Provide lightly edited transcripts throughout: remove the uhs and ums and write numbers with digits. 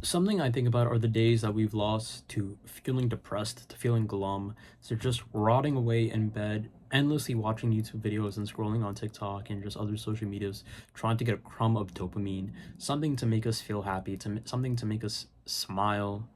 Something I think about are the days that we've lost to feeling depressed, to feeling glum, to just rotting away in bed, endlessly watching YouTube videos and scrolling on TikTok and just other social medias, trying to get a crumb of dopamine, something to make us feel happy, something to make us smile,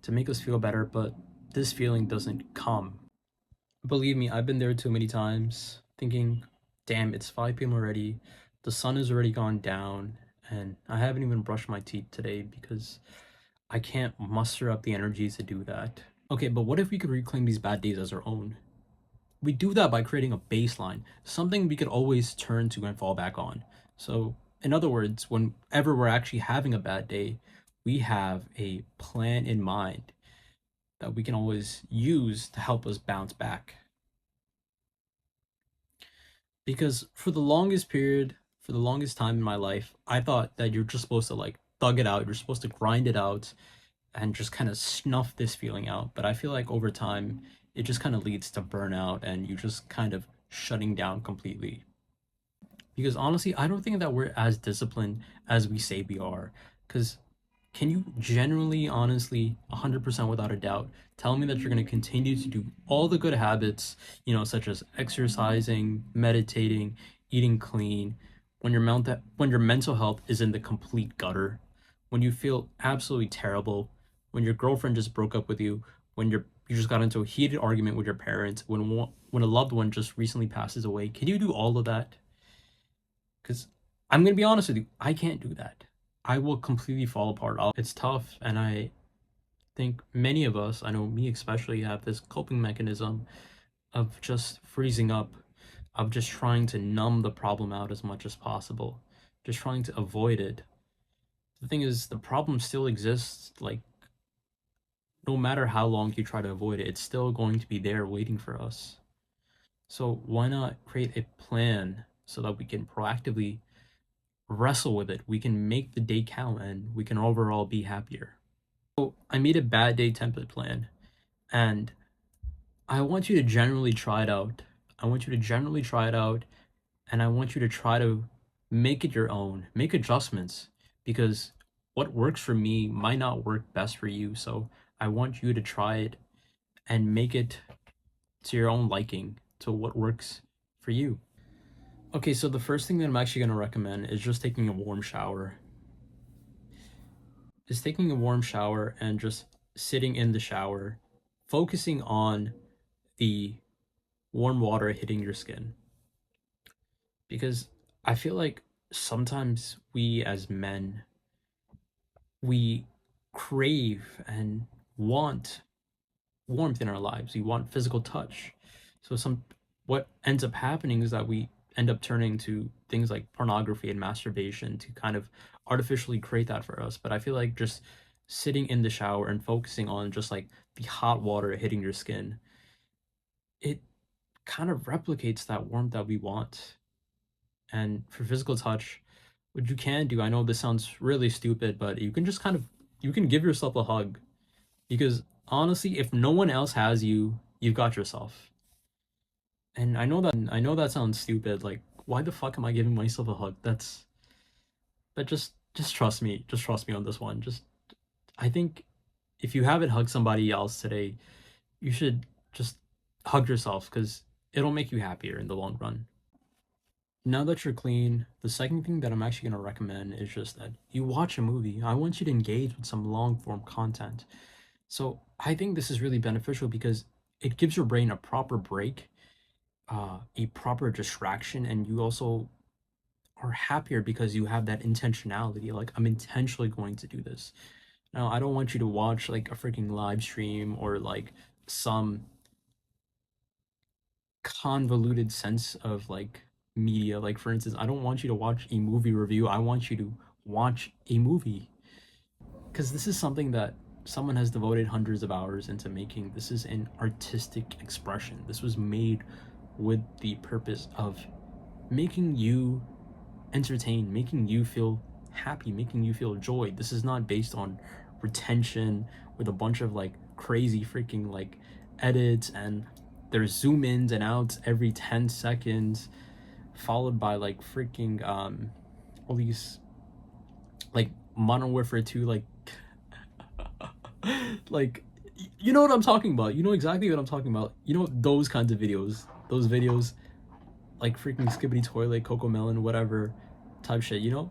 to make us feel better, but this feeling doesn't come. Believe me, I've been there too many times, thinking, damn, it's 5 p.m. already, the sun has already gone down, and I haven't even brushed my teeth today because I can't muster up the energy to do that. Okay, but what if we could reclaim these bad days as our own? We do that by creating a baseline, something we could always turn to and fall back on. So, in other words, whenever we're actually having a bad day, we have a plan in mind that we can always use to help us bounce back. Because for the longest period, for the longest time in my life, I thought that you're just supposed to like thug it out, you're supposed to grind it out, and just kind of snuff this feeling out. But I feel like over time, it just kind of leads to burnout and you just kind of shutting down completely. Because honestly, I don't think that we're as disciplined as we say we are. Because can you genuinely, honestly, 100% without a doubt, tell me that you're going to continue to do all the good habits, such as exercising, meditating, eating clean, when your mental health is in the complete gutter, when you feel absolutely terrible, when your girlfriend just broke up with you, when you just got into a heated argument with your parents, when a loved one just recently passes away, can you do all of that? Because I'm gonna be honest with you, I can't do that. I will completely fall apart. It's tough, and I think many of us, I know me especially, have this coping mechanism of just freezing up, of just trying to numb the problem out as much as possible, just trying to avoid it. The thing is, the problem still exists. Like, no matter how long you try to avoid it, it's still going to be there waiting for us. So why not create a plan so that we can proactively wrestle with it? We can make the day count and we can overall be happier. So I made a bad day template plan, and I want you to generally try it out. I want you to generally try it out, and I want you to try to make it your own, make adjustments, because what works for me might not work best for you. So I want you to try it and make it to your own liking, to what works for you. Okay, so the first thing that I'm actually going to recommend is just taking a warm shower. Is taking a warm shower and just sitting in the shower, focusing on the warm water hitting your skin. Because I feel like sometimes we as men, we crave and want warmth in our lives. We want physical touch. So what ends up happening is that we end up turning to things like pornography and masturbation to kind of artificially create that for us. But I feel like just sitting in the shower and focusing on just like the hot water hitting your skin, it kind of replicates that warmth that we want. And for physical touch, what you can do, I know this sounds really stupid, but you can just kind of you can give yourself a hug, because honestly, if no one else has you, you've got yourself. And I know that sounds stupid. Like, why the fuck am I giving myself a hug? But just trust me. Just trust me on this one. Just I think if you haven't hugged somebody else today, you should just hug yourself, because it'll make you happier in the long run. Now that you're clean, the second thing that I'm actually going to recommend is just that you watch a movie. I want you to engage with some long form content. So I think this is really beneficial because it gives your brain a proper break, a proper distraction, and you also are happier because you have that intentionality. Like, I'm intentionally going to do this. Now, I don't want you to watch like a freaking live stream or like some convoluted sense of like media. Like, for instance, I don't want you to watch a movie review. I want you to watch a movie, because this is something that someone has devoted hundreds of hours into making. This is an artistic expression. This was made with the purpose of making you entertained, making you feel happy, making you feel joy. This is not based on retention with a bunch of like crazy freaking like edits, and there's zoom ins and outs every 10 seconds, followed by like freaking all these like Modern Warfare 2 like Like, you know what I'm talking about. You know exactly what I'm talking about. You know those kinds of videos. Those videos like freaking Skibbity Toilet, Coco Melon, whatever type shit, you know?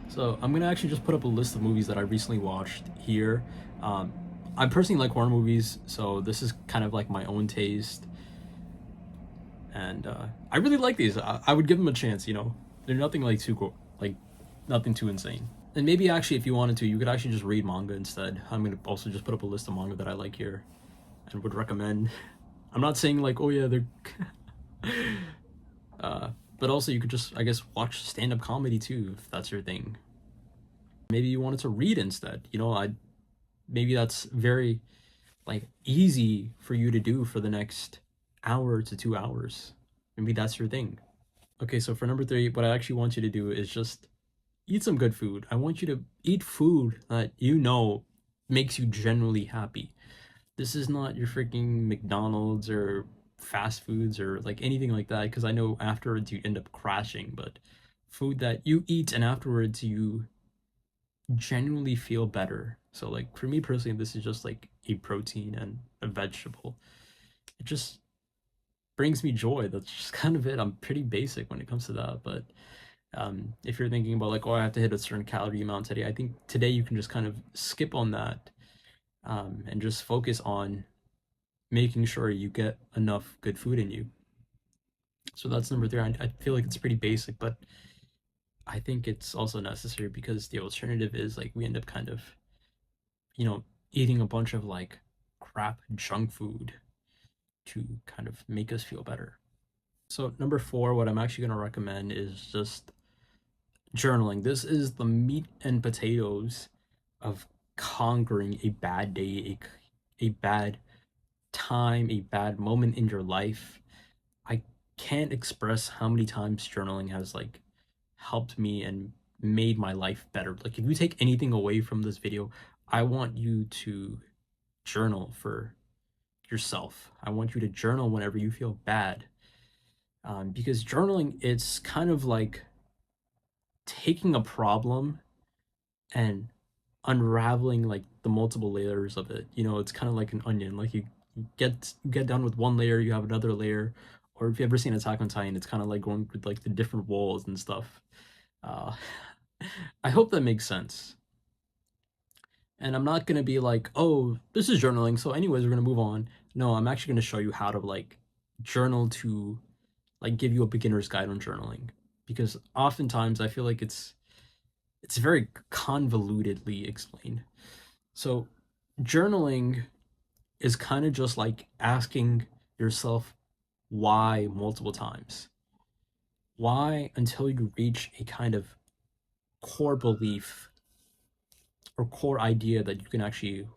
So I'm gonna actually just put up a list of movies that I recently watched here. Um, I personally like horror movies, so this is kind of like my own taste, and I really like these. I would give them a chance. You know, they're nothing like like nothing too insane. And maybe actually, if you wanted to, you could actually just read manga instead. I'm gonna also just put up a list of manga that I like here and would recommend. I'm not saying like, oh yeah, they're uh, but also you could just, I guess, watch stand-up comedy too if that's your thing. Maybe you wanted to read instead. You know, I maybe that's very like easy for you to do for the next hour to 2 hours. Maybe that's your thing. Okay, so for number three, what I actually want you to do is just eat some good food. I want you to eat food that you know makes you genuinely happy. This is not your freaking McDonald's or fast foods or like anything like that, because I know afterwards you end up crashing, but food that you eat and afterwards you genuinely feel better. So like for me personally, this is just like a protein and a vegetable. It just brings me joy. That's just kind of it. I'm pretty basic when it comes to that, but if you're thinking about like, oh, I have to hit a certain calorie amount today, I think today you can just kind of skip on that, and just focus on making sure you get enough good food in you. So that's number three. I feel like it's pretty basic, but I think it's also necessary because the alternative is like we end up kind of, you know, eating a bunch of like crap junk food to kind of make us feel better. So number four, what I'm actually going to recommend is just journaling. This is the meat and potatoes of conquering a bad day, a bad time, a bad moment in your life. I can't express how many times journaling has like helped me and made my life better. Like if you take anything away from this video, I want you to journal for yourself. I want you to journal whenever you feel bad. Because journaling, it's kind of like taking a problem and unraveling like the multiple layers of it. You know, it's kind of like an onion. Like you get done with one layer, you have another layer. Or if you ever seen Attack on Titan, it's kind of like going with like the different walls and stuff. Uh, I hope that makes sense. And I'm not gonna be like, oh, this is journaling, so anyways, we're gonna move on. No, I'm actually gonna show you how to like journal to like give you a beginner's guide on journaling. Because oftentimes I feel like it's very convolutedly explained. So journaling is kind of just like asking yourself why multiple times. Why until you reach a kind of core belief or core idea that you can actually,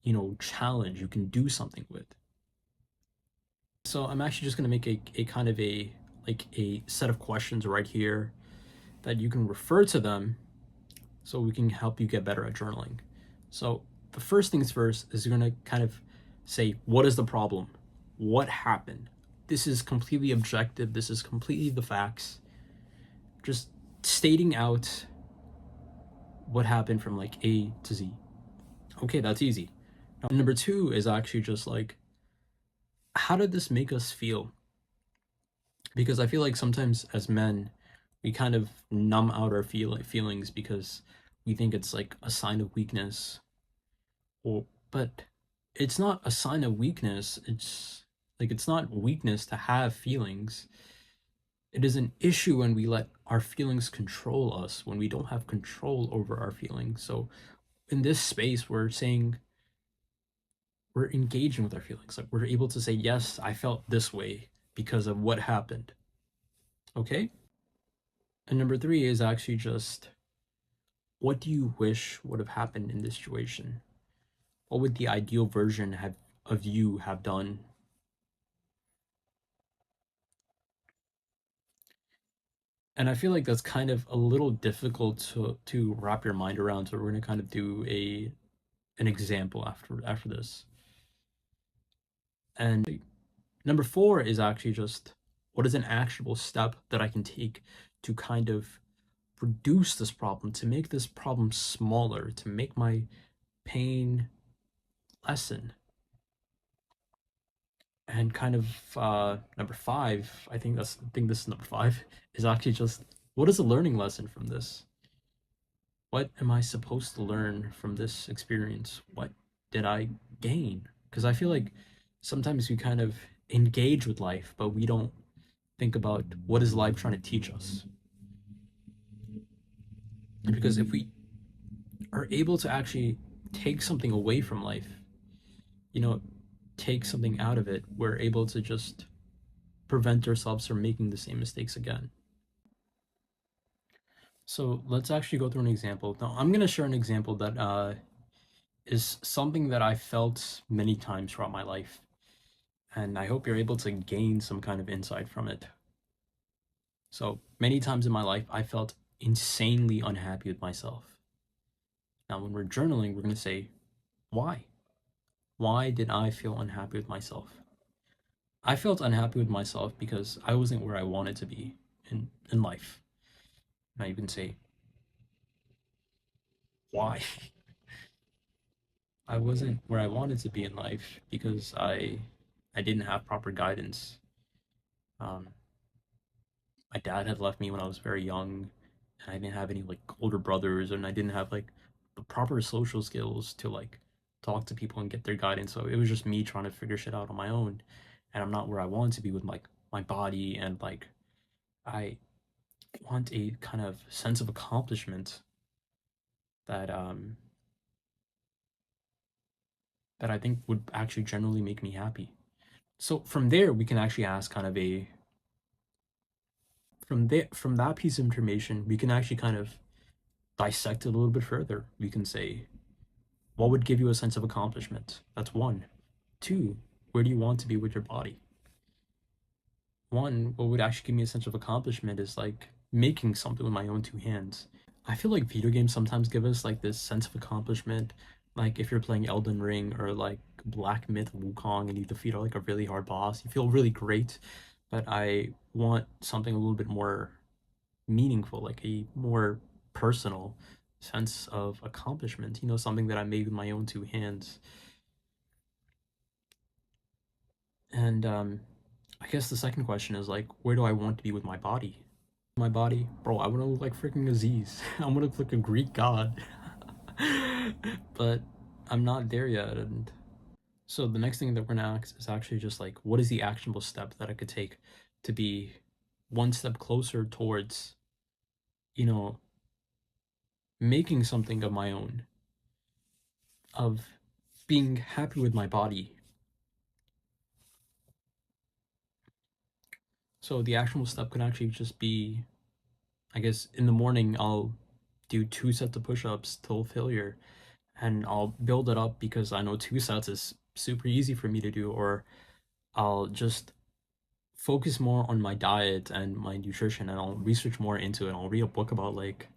you know, challenge, you can do something with. So I'm actually just going to make a kind of a set of questions right here that you can refer to them so we can help you get better at journaling. So the first things first is you're going to kind of say, what is the problem? What happened? This is completely objective. This is completely the facts. Just stating out what happened from like A to Z. Okay, that's easy. Now, number two is actually just like, how did this make us feel? Because I feel like sometimes as men, we kind of numb out our feelings because we think it's like a sign of weakness. Or, but it's not a sign of weakness. It's like it's not weakness to have feelings. It is an issue when we let our feelings control us, when we don't have control over our feelings. So in this space, we're saying we're engaging with our feelings. Like we're able to say, yes, I felt this way because of what happened. Okay? And number three is actually just, what do you wish would have happened in this situation? What would the ideal version have of you have done? And I feel like that's kind of a little difficult to wrap your mind around. So we're gonna kind of do an example after this. And number four is actually just, what is an actionable step that I can take to kind of reduce this problem, to make this problem smaller, to make my pain lesson. And kind of number five, I think this is number five, is actually just what is a learning lesson from this? What am I supposed to learn from this experience? What did I gain? Because I feel like sometimes we kind of engage with life, but we don't think about what is life trying to teach us. Because if we are able to actually take something away from life, you know, take something out of it, we're able to just prevent ourselves from making the same mistakes again. So let's actually go through an example. Now, I'm going to share an example that is something that I felt many times throughout my life. And I hope you're able to gain some kind of insight from it. So many times in my life, I felt insanely unhappy with myself. Now, when we're journaling, we're going to say, why? Why did I feel unhappy with myself? I felt unhappy with myself because I wasn't where I wanted to be in life. And I even say, why? I wasn't where I wanted to be in life because I didn't have proper guidance. Um, my dad had left me when I was very young, and I didn't have any like older brothers, and I didn't have like the proper social skills to like talk to people and get their guidance. So it was just me trying to figure shit out on my own, and I'm not where I want to be with like my body, and like I want a kind of sense of accomplishment that that I think would actually generally make me happy. So from there, we can actually ask kind of a from that piece of information, we can actually kind of dissect it a little bit further. We can say, what would give you a sense of accomplishment? That's one. Two, where do you want to be with your body? One, what would actually give me a sense of accomplishment is like making something with my own two hands. I feel like video games sometimes give us like this sense of accomplishment. Like if you're playing Elden Ring or like Black Myth Wukong and you defeat like a really hard boss, you feel really great. But I want something a little bit more meaningful, like a more personal sense of accomplishment, something that I made with my own two hands. And I guess the second question is like, where do I want to be with my body? My body, bro, I want to look like freaking Aziz. I want to look like a Greek god. But I'm not there yet. And so the next thing that we're gonna ask is actually just like, what is the actionable step that I could take to be one step closer towards, you know, making something of my own, of being happy with my body. So the actual step could actually just be, I guess, in the morning, I'll do two sets of push ups till failure, and I'll build it up because I know two sets is super easy for me to do, or I'll just focus more on my diet and my nutrition and I'll research more into it. I'll read a book about like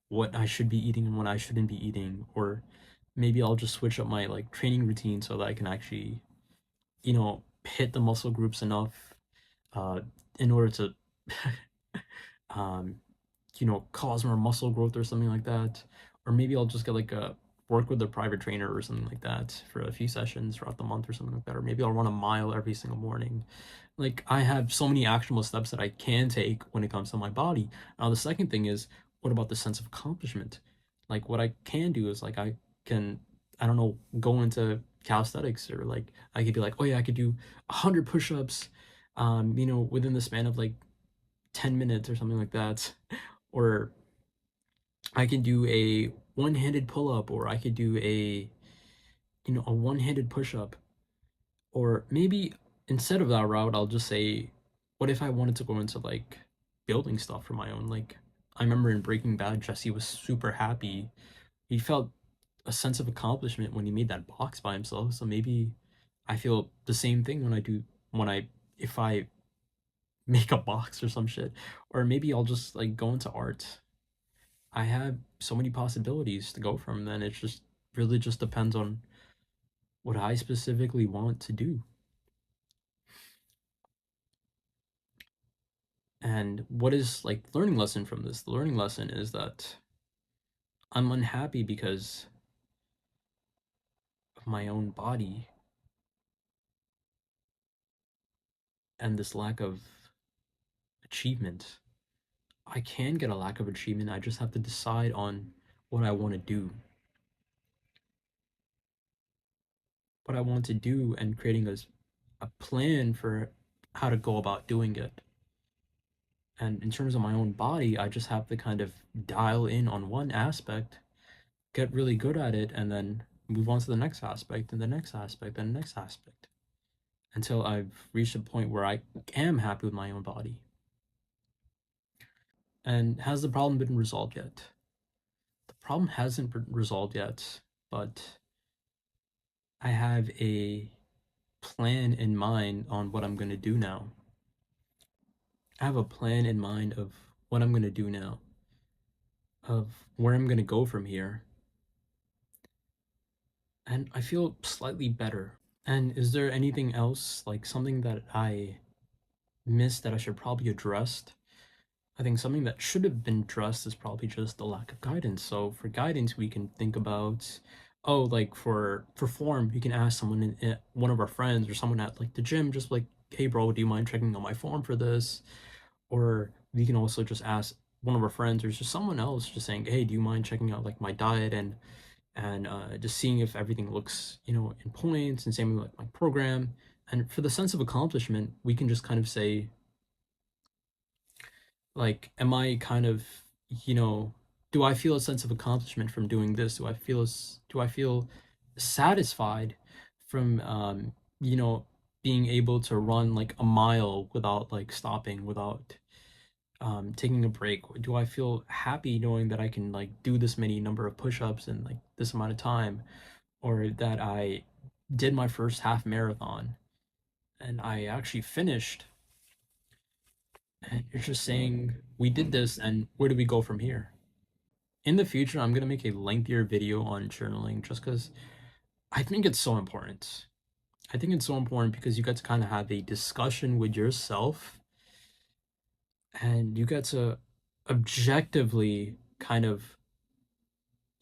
what I should be eating and what I shouldn't be eating, or maybe I'll just switch up my like training routine so that I can actually, hit the muscle groups enough uh, in order to, um, cause more muscle growth or something like that. Or maybe I'll just get like a work with a private trainer or something like that for a few sessions throughout the month or something like that. Or maybe I'll run a mile every single morning. Like I have so many actionable steps that I can take when it comes to my body. Now the second thing is, what about the sense of accomplishment? Like what I can do is like I can, I don't know, go into calisthenics, or like I could be like, oh yeah, I could do 100 push-ups, within the span of like 10 minutes or something like that. Or I can do a one-handed pull-up, or I could do a one-handed push-up. Or maybe instead of that route, I'll just say, what if I wanted to go into like building stuff for my own? Like I remember in Breaking Bad, Jesse was super happy. He felt a sense of accomplishment when he made that box by himself. So maybe I feel the same thing when I if I make a box or some shit. Or maybe I'll just like go into art. I have so many possibilities to go from. Then it just really just depends on what I specifically want to do. And what is like the learning lesson from this? The learning lesson is that I'm unhappy because of my own body and this lack of achievement. I can get a lack of achievement. I just have to decide on what I want to do. What I want to do and creating a plan for how to go about doing it. And in terms of my own body, I just have to kind of dial in on one aspect, get really good at it, and then move on to the next aspect and the next aspect and the next aspect until I've reached a point where I am happy with my own body. And has the problem been resolved yet? The problem hasn't been resolved yet, but I have a plan in mind on what I'm going to do now. I have a plan in mind of what I'm going to do now, of where I'm going to go from here. And I feel slightly better. And is there anything else, like something that I missed that I should probably address? I think something that should have been addressed is probably just the lack of guidance. So for guidance, we can think about, oh, like for form, you can ask someone one of our friends or someone at like the gym, just like, hey, bro, do you mind checking out my form for this? Or we can also just ask one of our friends or just someone else, just saying, hey, do you mind checking out like my diet and just seeing if everything looks, in points, and same with like my program. And for the sense of accomplishment, we can just kind of say, like, am I kind of, you know, do I feel a sense of accomplishment from doing this? Do I feel satisfied from, you know, being able to run like a mile without like stopping, without taking a break? Do I feel happy knowing that I can like do this many number of push-ups in like this amount of time, or that I did my first half marathon and I actually finished? And you're just saying, we did this, and where do we go from here? In the future, I'm going to make a lengthier video on journaling just because I think it's so important. I think it's so important because you get to kind of have a discussion with yourself and you get to objectively kind of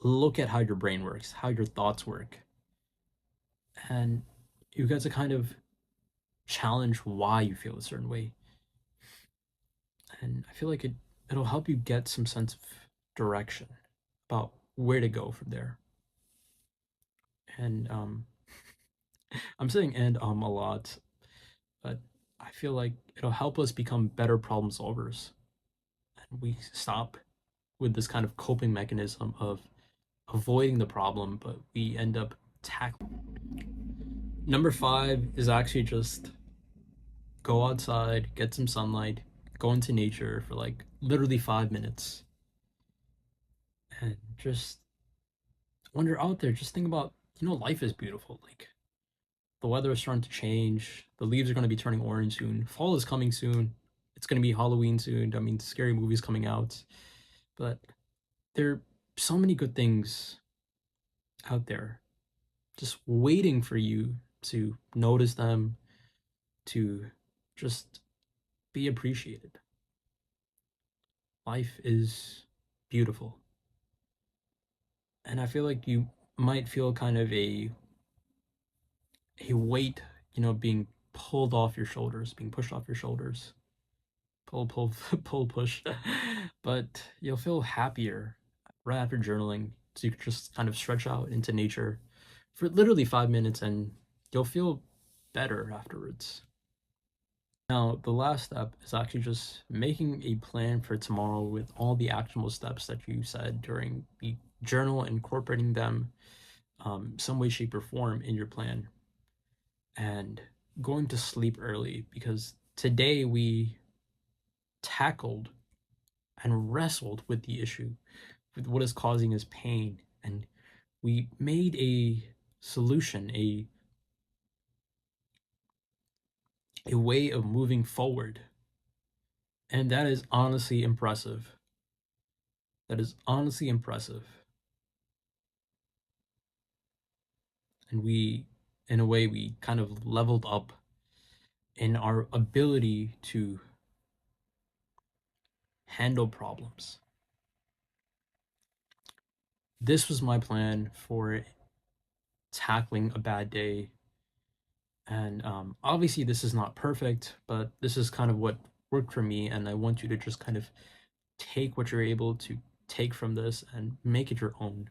look at how your brain works, how your thoughts work. And you get to kind of challenge why you feel a certain way. And I feel like it'll help you get some sense of direction about where to go from there. And I'm saying a lot, but I feel like it'll help us become better problem solvers. And we stop with this kind of coping mechanism of avoiding the problem, but we end up tackling. Number five is actually just go outside, get some sunlight, go into nature for like literally 5 minutes, and just when you're out there, just think about, life is beautiful. Like, the weather is starting to change. The leaves are going to be turning orange soon. Fall is coming soon. It's going to be Halloween soon. I mean, scary movies coming out. But there are so many good things out there just waiting for you to notice them, to just be appreciated. Life is beautiful. And I feel like you might feel kind of a weight, being pulled off your shoulders, being pushed off your shoulders. Pull, pull, push. But you'll feel happier right after journaling. So you can just kind of stretch out into nature for literally 5 minutes and you'll feel better afterwards. Now, the last step is actually just making a plan for tomorrow with all the actionable steps that you said during the journal, incorporating them some way, shape, or form in your plan, and going to sleep early because today we tackled and wrestled with the issue, with what is causing us pain, and we made a solution, a way of moving forward. And that is honestly impressive. That is honestly impressive. And we, in a way, we kind of leveled up in our ability to handle problems. This was my plan for tackling a bad day. And obviously, this is not perfect, but this is kind of what worked for me. And I want you to just kind of take what you're able to take from this and make it your own.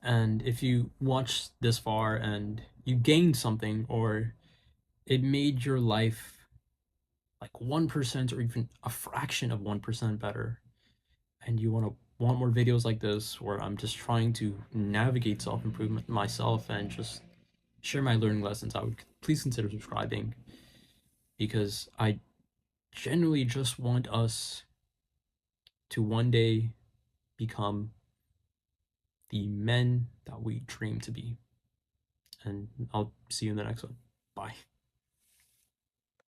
And if you watch this far and you gained something, or it made your life like 1% or even a fraction of 1% better, and you want more videos like this where I'm just trying to navigate self-improvement myself and just share my learning lessons, I would please consider subscribing, because I genuinely just want us to one day become the men that we dream to be. And I'll see you in the next one. Bye.